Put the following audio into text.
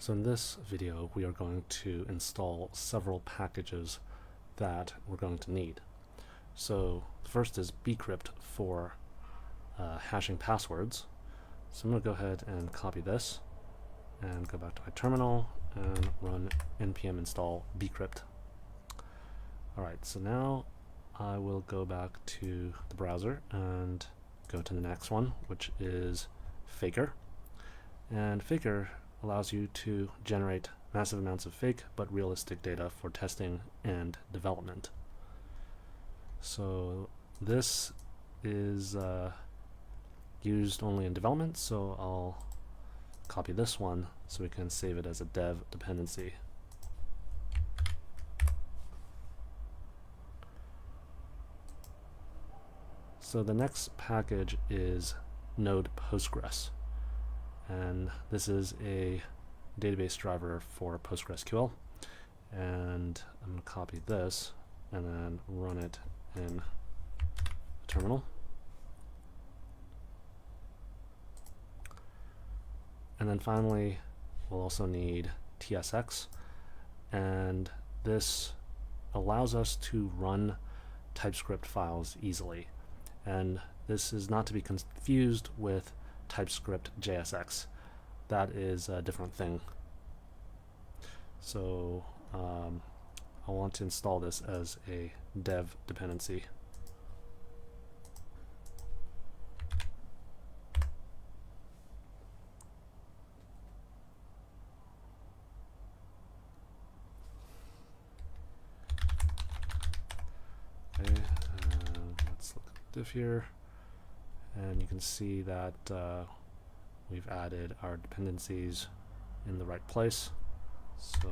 So in this video we are going to install several packages that we're going to need. So the first is bcrypt for hashing passwords. So I'm going to go ahead and copy this and go back to my terminal and run npm install bcrypt. Alright, so now I will go back to the browser and go to the next one, which is Faker. And Faker allows you to generate massive amounts of fake but realistic data for testing and development. So this is used only in development, so I'll copy this one so we can save it as a dev dependency. So the next package is Node Postgres, and this is a database driver for PostgreSQL, and I'm going to copy this and then run it in the terminal. And then finally we'll also need TSX, and this allows us to run TypeScript files easily, and this is not to be confused with TypeScript JSX. That is a different thing. So I want to install this as a dev dependency. Okay, let's look at the diff here, and you can see that we've added our dependencies in the right place. So